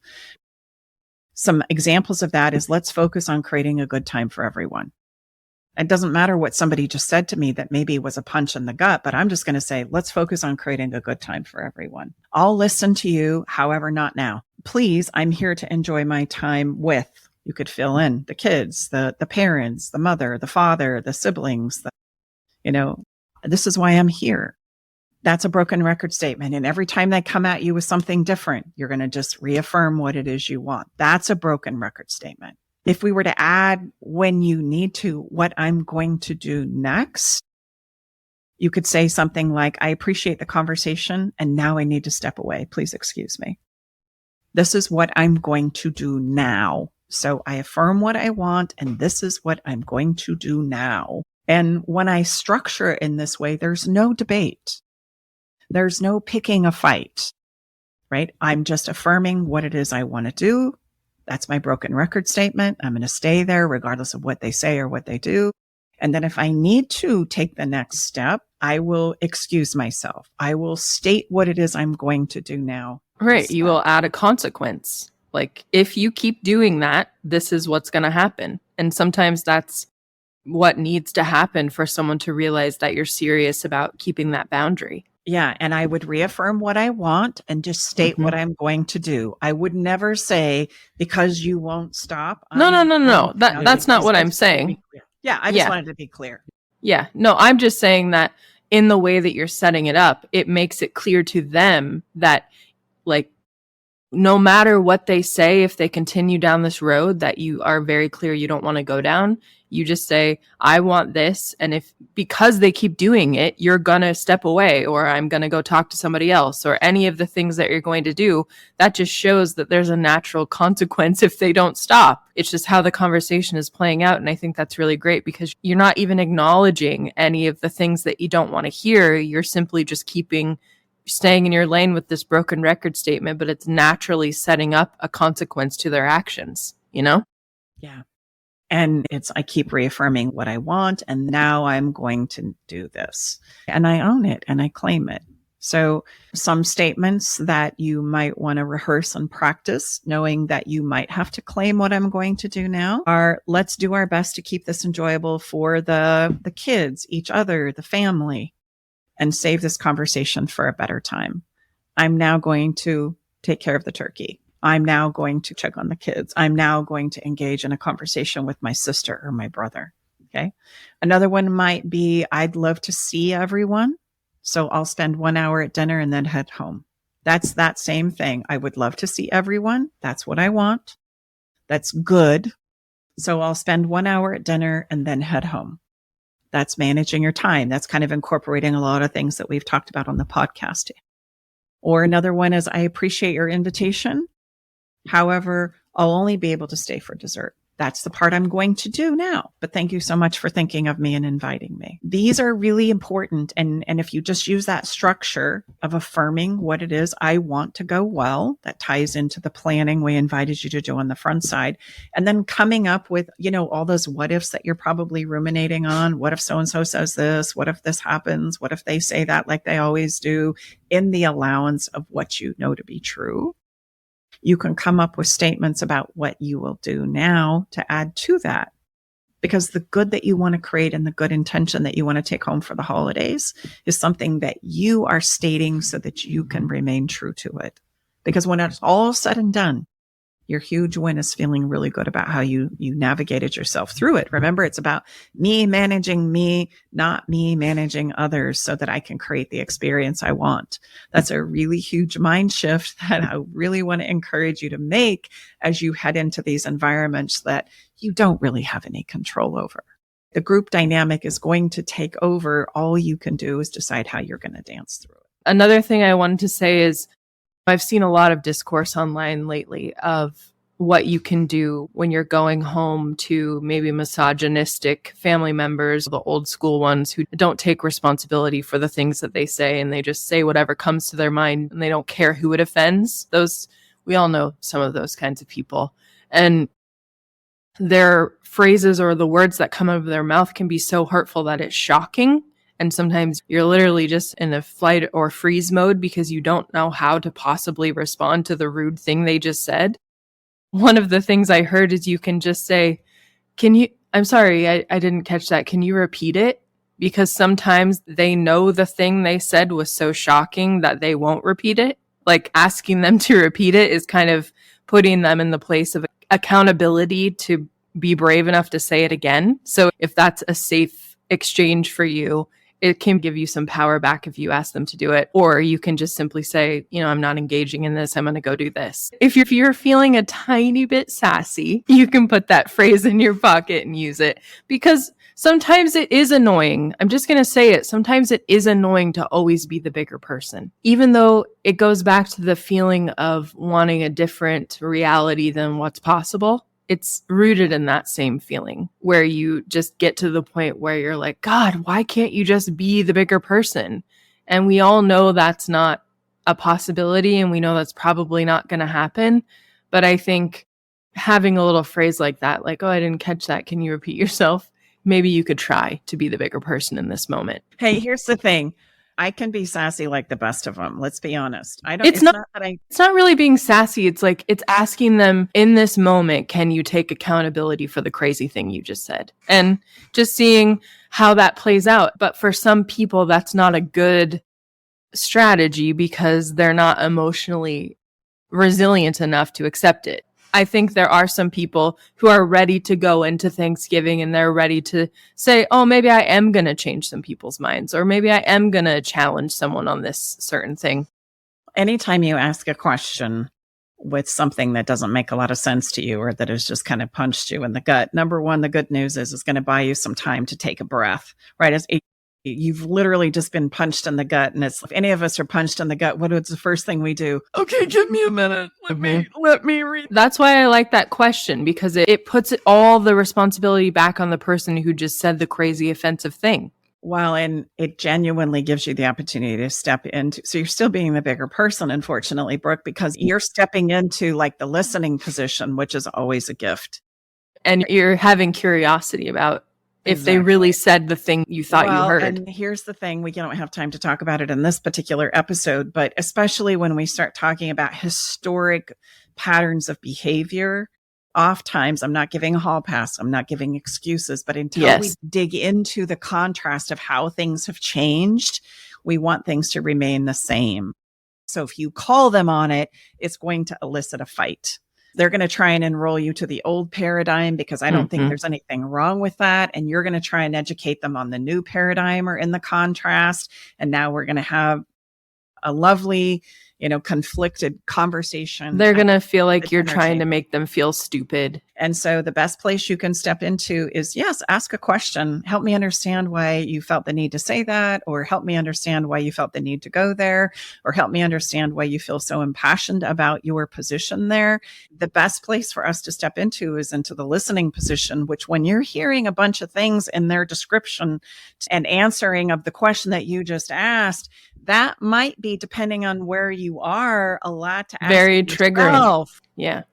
Some examples of that is, let's focus on creating a good time for everyone. It doesn't matter what somebody just said to me that maybe was a punch in the gut, but I'm just going to say, let's focus on creating a good time for everyone. I'll listen to you, however, not now. Please, I'm here to enjoy my time with, you could fill in the kids, the parents, the mother, the father, the siblings, this is why I'm here. That's a broken record statement. And every time they come at you with something different, you're going to just reaffirm what it is you want. That's a broken record statement. If we were to add, when you need to, what I'm going to do next, you could say something like, I appreciate the conversation, and now I need to step away. Please excuse me. This is what I'm going to do now. So I affirm what I want, and this is what I'm going to do now. And when I structure it in this way, there's no debate. There's no picking a fight, right? I'm just affirming what it is I want to do. That's my broken record statement. I'm going to stay there regardless of what they say or what they do. And then if I need to take the next step, I will excuse myself. I will state what it is I'm going to do now. Right. You will add a consequence. Like, if you keep doing that, this is what's going to happen. And sometimes that's what needs to happen for someone to realize that you're serious about keeping that boundary. Yeah. And I would reaffirm what I want and just state what I'm going to do. I would never say, because you won't stop. No. That's not what I'm saying. Yeah. I just wanted to be clear. Yeah. No, I'm just saying that in the way that you're setting it up, it makes it clear to them that, like, no matter what they say, if they continue down this road that you are very clear you don't want to go down, you just say, I want this. And if, because they keep doing it, you're going to step away, or I'm going to go talk to somebody else, or any of the things that you're going to do, that just shows that there's a natural consequence if they don't stop. It's just how the conversation is playing out. And I think that's really great, because you're not even acknowledging any of the things that you don't want to hear. You're simply just staying in your lane with this broken record statement, but it's naturally setting up a consequence to their actions, you know? Yeah. And I keep reaffirming what I want, and now I'm going to do this. And I own it and I claim it. So some statements that you might want to rehearse and practice, knowing that you might have to claim what I'm going to do now, are, let's do our best to keep this enjoyable for the kids, each other, the family, and save this conversation for a better time. I'm now going to take care of the turkey. I'm now going to check on the kids. I'm now going to engage in a conversation with my sister or my brother. Okay. Another one might be, I'd love to see everyone. So I'll spend 1 hour at dinner and then head home. That's that same thing. I would love to see everyone. That's what I want. That's good. So I'll spend 1 hour at dinner and then head home. That's managing your time. That's kind of incorporating a lot of things that we've talked about on the podcast. Or another one is, I appreciate your invitation. However, I'll only be able to stay for dessert. That's the part I'm going to do now. But thank you so much for thinking of me and inviting me. These are really important. And if you just use that structure of affirming what it is I want to go well, that ties into the planning we invited you to do on the front side. And then coming up with, all those what ifs that you're probably ruminating on. What if so-and-so says this? What if this happens? What if they say that like they always do? In the allowance of what you know to be true, you can come up with statements about what you will do now to add to that. Because the good that you want to create and the good intention that you want to take home for the holidays is something that you are stating so that you can remain true to it. Because when it's all said and done, your huge win is feeling really good about how you navigated yourself through it. Remember, it's about me managing me, not me managing others so that I can create the experience I want. That's a really huge mind shift that I really want to encourage you to make as you head into these environments that you don't really have any control over. The group dynamic is going to take over. All you can do is decide how you're going to dance through it. Another thing I wanted to say is I've seen a lot of discourse online lately of what you can do when you're going home to maybe misogynistic family members, the old school ones who don't take responsibility for the things that they say and they just say whatever comes to their mind and they don't care who it offends. We all know some of those kinds of people. And their phrases or the words that come out of their mouth can be so hurtful that it's shocking. And sometimes you're literally just in a flight or freeze mode because you don't know how to possibly respond to the rude thing they just said. One of the things I heard is you can just say, I'm sorry, I didn't catch that. Can you repeat it? Because sometimes they know the thing they said was so shocking that they won't repeat it. Like asking them to repeat it is kind of putting them in the place of accountability to be brave enough to say it again. So if that's a safe exchange for you, it can give you some power back if you ask them to do it. Or you can just simply say, I'm not engaging in this. I'm going to go do this. If you're feeling a tiny bit sassy, you can put that phrase in your pocket and use it, because sometimes it is annoying. I'm just going to say it. Sometimes it is annoying to always be the bigger person, even though it goes back to the feeling of wanting a different reality than what's possible. It's rooted in that same feeling where you just get to the point where you're like, God, why can't you just be the bigger person? And we all know that's not a possibility, and we know that's probably not going to happen. But I think having a little phrase like that, like, oh, I didn't catch that. Can you repeat yourself? Maybe you could try to be the bigger person in this moment. Hey, here's the thing. I can be sassy like the best of them. Let's be honest. It's not really being sassy. It's like, it's asking them in this moment, can you take accountability for the crazy thing you just said? And just seeing how that plays out. But for some people, that's not a good strategy because they're not emotionally resilient enough to accept it. I think there are some people who are ready to go into Thanksgiving and they're ready to say, oh, maybe I am going to change some people's minds, or maybe I am going to challenge someone on this certain thing. Anytime you ask a question with something that doesn't make a lot of sense to you or that has just kind of punched you in the gut, number one, the good news is it's going to buy you some time to take a breath, right? You've literally just been punched in the gut. And if any of us are punched in the gut, what is the first thing we do? Okay, give me a minute. Let me read. That's why I like that question, because it puts all the responsibility back on the person who just said the crazy offensive thing. Well, and it genuinely gives you the opportunity to step into, so you're still being the bigger person, unfortunately, Brooke, because you're stepping into like the listening position, which is always a gift. And you're having curiosity about if they really said the thing you thought you heard. And here's the thing, we don't have time to talk about it in this particular episode, but especially when we start talking about historic patterns of behavior, oftentimes, I'm not giving a hall pass, I'm not giving excuses, but until we dig into the contrast of how things have changed, we want things to remain the same. So if you call them on it, it's going to elicit a fight. They're going to try and enroll you to the old paradigm because I don't think there's anything wrong with that. And you're going to try and educate them on the new paradigm or in the contrast. And now we're going to have a lovely, conflicted conversation. They're going to feel like you're trying to make them feel stupid. And so the best place you can step into is, yes, ask a question. Help me understand why you felt the need to say that, or help me understand why you felt the need to go there, or help me understand why you feel so impassioned about your position there. The best place for us to step into is into the listening position, which when you're hearing a bunch of things in their description and answering of the question that you just asked, that might be, depending on where you are, a lot to ask Very triggering. yourself. Yeah.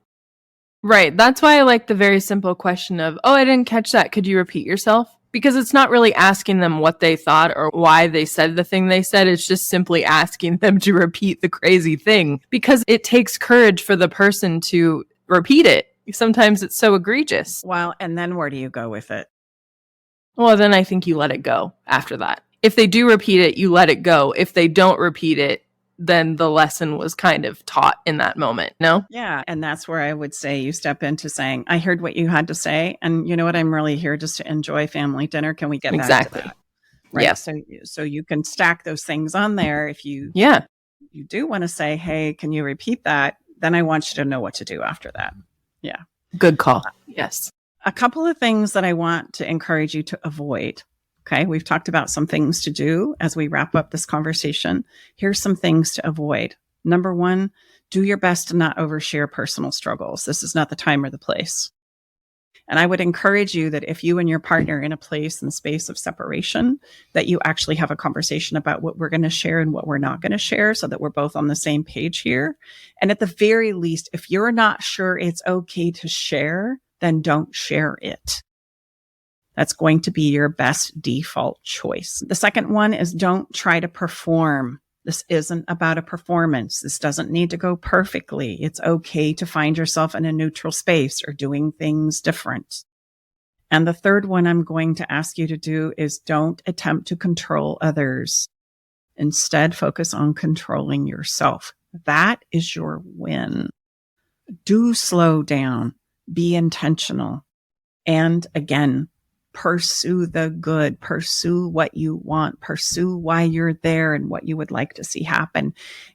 Right. That's why I like the very simple question of, oh, I didn't catch that. Could you repeat yourself? Because it's not really asking them what they thought or why they said the thing they said. It's just simply asking them to repeat the crazy thing, because it takes courage for the person to repeat it. Sometimes it's so egregious. Well, and then where do you go with it? Well, then I think you let it go after that. If they do repeat it, you let it go. If they don't repeat it, then the lesson was kind of taught in that moment, no? Yeah. And that's where I would say you step into saying, I heard what you had to say. And you know what? I'm really here just to enjoy family dinner. Can we get back to that? Right. Yeah. So you can stack those things on there. If you do want to say, hey, can you repeat that? Then I want you to know what to do after that. Yeah. Good call. Yes. A couple of things that I want to encourage you to avoid. Okay, we've talked about some things to do as we wrap up this conversation. Here's some things to avoid. Number one, do your best to not overshare personal struggles. This is not the time or the place. And I would encourage you that if you and your partner are in a place and space of separation, that you actually have a conversation about what we're going to share and what we're not going to share, so that we're both on the same page here. And at the very least, if you're not sure it's okay to share, then don't share it. That's going to be your best default choice. The second one is, don't try to perform. This isn't about a performance. This doesn't need to go perfectly. It's okay to find yourself in a neutral space or doing things different. And the third one I'm going to ask you to do is, don't attempt to control others. Instead, focus on controlling yourself. That is your win. Do slow down. Be intentional. And again, pursue the good, pursue what you want, pursue why you're there and what you would like to see happen,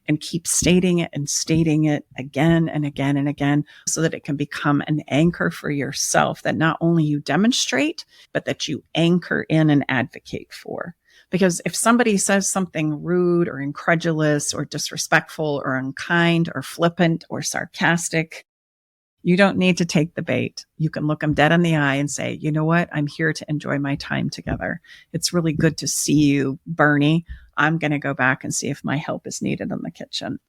and keep stating it again and again and again, so that it can become an anchor for yourself that not only you demonstrate, but that you anchor in and advocate for. Because if somebody says something rude or incredulous or disrespectful or unkind or flippant or sarcastic, you don't need to take the bait. You can look them dead in the eye and say, you know what? I'm here to enjoy my time together. It's really good to see you, Bernie. I'm going to go back and see if my help is needed in the kitchen.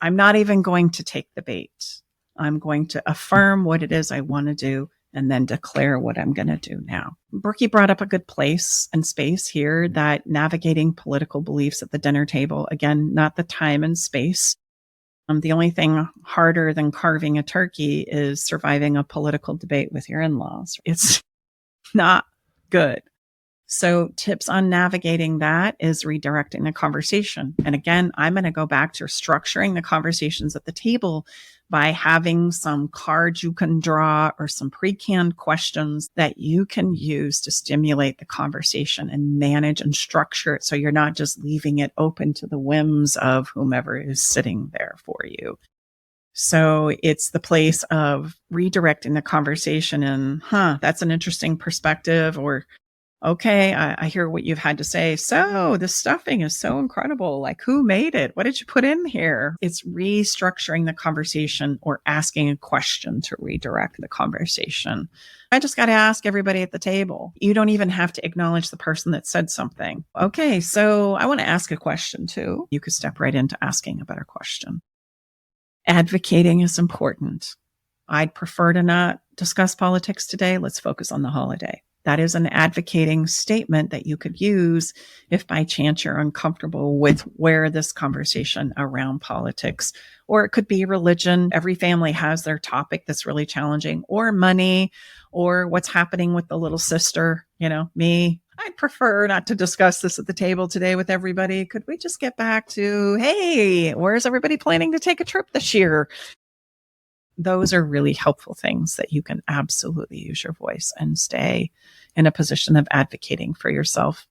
I'm not even going to take the bait. I'm going to affirm what it is I want to do and then declare what I'm going to do now. Brookie brought up a good place and space here, that navigating political beliefs at the dinner table. Again, not the time and space. The only thing harder than carving a turkey is surviving a political debate with your in-laws. It's not good. So tips on navigating that is redirecting the conversation. And again, I'm going to go back to structuring the conversations at the table by having some cards you can draw or some pre-canned questions that you can use to stimulate the conversation and manage and structure it, so you're not just leaving it open to the whims of whomever is sitting there for you. So it's the place of redirecting the conversation and, that's an interesting perspective, or, okay, I hear what you've had to say. So the stuffing is so incredible. Like, who made it? What did you put in here? It's restructuring the conversation or asking a question to redirect the conversation. I just got to ask everybody at the table. You don't even have to acknowledge the person that said something. Okay, so I want to ask a question too. You could step right into asking a better question. Advocating is important. I'd prefer to not discuss politics today. Let's focus on the holiday. That is an advocating statement that you could use if by chance you're uncomfortable with where this conversation around politics, or it could be religion. Every family has their topic that's really challenging, or money, or what's happening with the little sister, me. I'd prefer not to discuss this at the table today with everybody. Could we just get back to, hey, where's everybody planning to take a trip this year? Those are really helpful things that you can absolutely use your voice and stay in a position of advocating for yourself.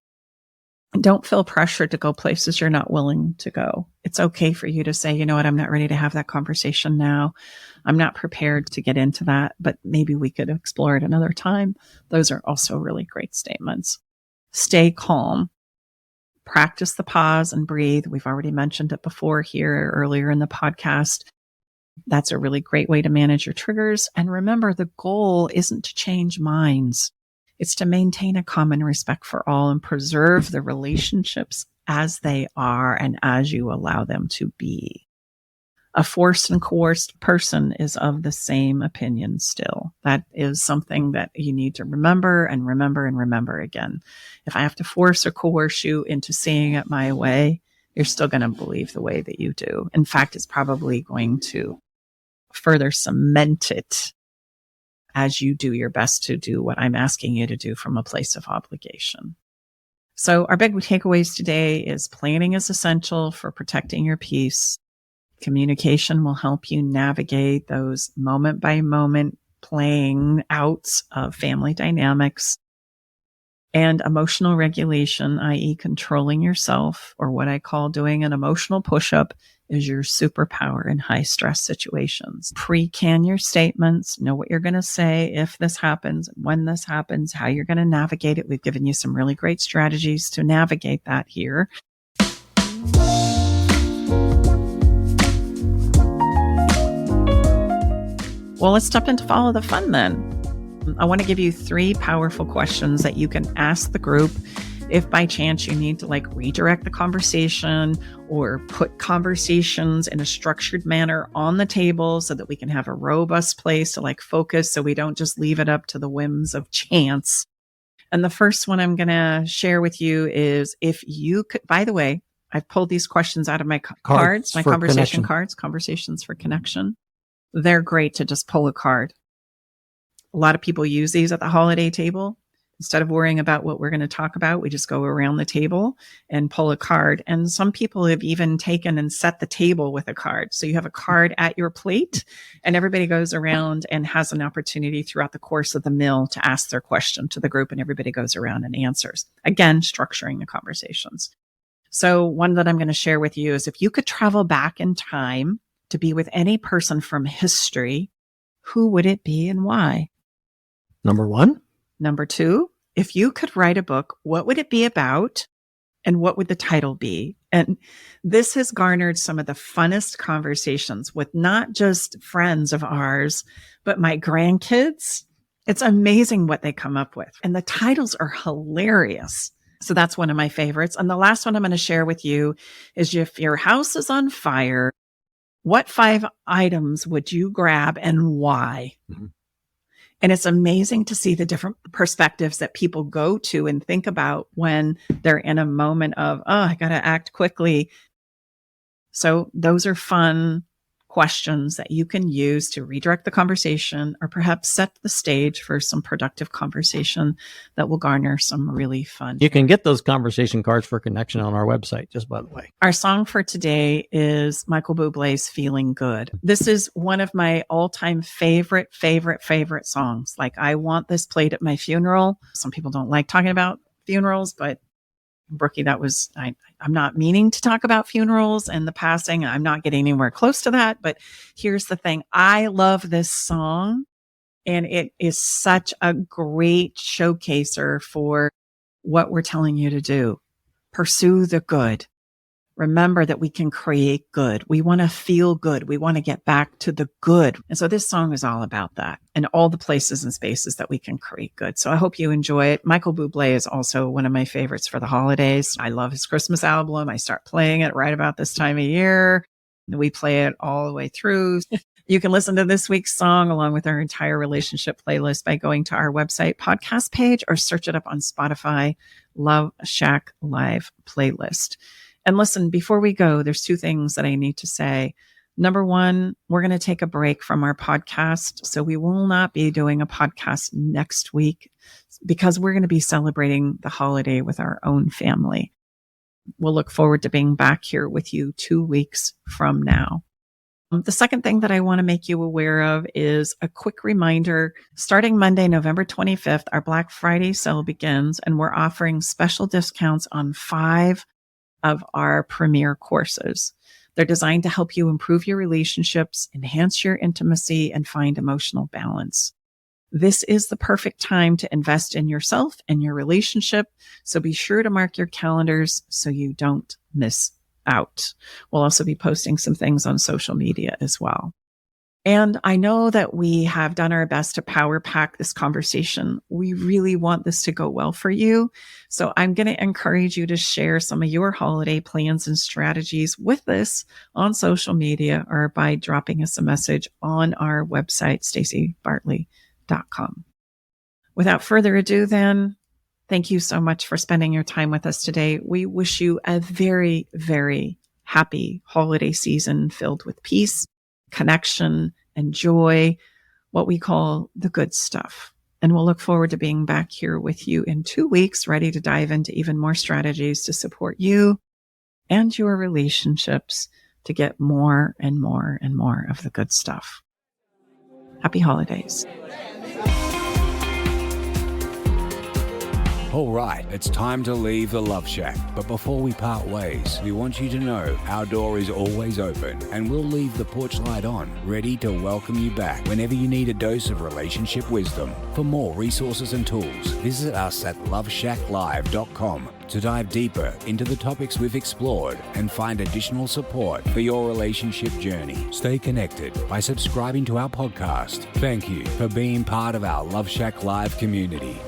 Don't feel pressured to go places you're not willing to go. It's okay for you to say, you know what, I'm not ready to have that conversation now. I'm not prepared to get into that, but maybe we could explore it another time. Those are also really great statements. Stay calm. Practice the pause and breathe. We've already mentioned it before here earlier in the podcast. That's a really great way to manage your triggers. And remember, the goal isn't to change minds. It's to maintain a common respect for all and preserve the relationships as they are and as you allow them to be. A forced and coerced person is of the same opinion still. That is something that you need to remember and remember and remember again. If I have to force or coerce you into seeing it my way, you're still going to believe the way that you do. In fact, it's probably going to further cement it as you do your best to do what I'm asking you to do from a place of obligation. So our big takeaways today is planning is essential for protecting your peace. Communication will help you navigate those moment by moment playing outs of family dynamics. And emotional regulation, i.e. controlling yourself, or what I call doing an emotional push-up, is your superpower in high stress situations. Pre-can your statements, know what you're going to say if this happens, when this happens, how you're going to navigate it. We've given you some really great strategies to navigate that here. Well, let's step into follow the fun then. I want to give you 3 powerful questions that you can ask the group if by chance you need to redirect the conversation or put conversations in a structured manner on the table so that we can have a robust place to focus so we don't just leave it up to the whims of chance. And the first one I'm going to share with you is if you could, by the way, I've pulled these questions out of my cards, my conversation cards, Conversations for Connection. They're great to just pull a card. A lot of people use these at the holiday table. Instead of worrying about what we're going to talk about, we just go around the table and pull a card. And some people have even taken and set the table with a card. So you have a card at your plate and everybody goes around and has an opportunity throughout the course of the meal to ask their question to the group, and everybody goes around and answers. Again, structuring the conversations. So one that I'm going to share with you is if you could travel back in time to be with any person from history, who would it be and why? Number 1. Number 2, if you could write a book, what would it be about and what would the title be? And this has garnered some of the funnest conversations with not just friends of ours, but my grandkids. It's amazing what they come up with. And the titles are hilarious. So that's one of my favorites. And the last one I'm going to share with you is if your house is on fire, what 5 items would you grab and why? Mm-hmm. And it's amazing to see the different perspectives that people go to and think about when they're in a moment of, oh, I got to act quickly. So those are fun questions that you can use to redirect the conversation or perhaps set the stage for some productive conversation that will garner some really fun. You can get those conversation cards for Connection on our website, just by the way. Our song for today is Michael Bublé's Feeling Good. This is one of my all-time favorite songs. I want this played at my funeral. Some people don't like talking about funerals, but Brookie, I'm not meaning to talk about funerals and the passing. I'm not getting anywhere close to that. But here's the thing. I love this song, and it is such a great showcaser for what we're telling you to do. Pursue the good. Remember that we can create good. We want to feel good. We want to get back to the good. And so this song is all about that and all the places and spaces that we can create good. So I hope you enjoy it. Michael Bublé is also one of my favorites for the holidays. I love his Christmas album. I start playing it right about this time of year. We play it all the way through. You can listen to this week's song along with our entire relationship playlist by going to our website podcast page or search it up on Spotify, Love Shack Live playlist. And listen, before we go, there's 2 things that I need to say. Number 1, we're going to take a break from our podcast. So we will not be doing a podcast next week because we're going to be celebrating the holiday with our own family. We'll look forward to being back here with you 2 weeks from now. The second thing that I want to make you aware of is a quick reminder. Starting Monday, November 25th, our Black Friday sale begins, and we're offering special discounts on 5 of our premier courses. They're designed to help you improve your relationships, enhance your intimacy, and find emotional balance. This is the perfect time to invest in yourself and your relationship, so be sure to mark your calendars so you don't miss out. We'll also be posting some things on social media as well. And I know that we have done our best to power pack this conversation. We really want this to go well for you. So I'm going to encourage you to share some of your holiday plans and strategies with us on social media or by dropping us a message on our website, staceybartley.com. Without further ado, then, thank you so much for spending your time with us today. We wish you a very, very happy holiday season filled with peace, connection, and joy, what we call the good stuff. And we'll look forward to being back here with you in 2 weeks, ready to dive into even more strategies to support you and your relationships to get more and more and more of the good stuff. Happy holidays. All right, it's time to leave the Love Shack. But before we part ways, we want you to know our door is always open and we'll leave the porch light on, ready to welcome you back whenever you need a dose of relationship wisdom. For more resources and tools, visit us at loveshacklive.com to dive deeper into the topics we've explored and find additional support for your relationship journey. Stay connected by subscribing to our podcast. Thank you for being part of our Love Shack Live community.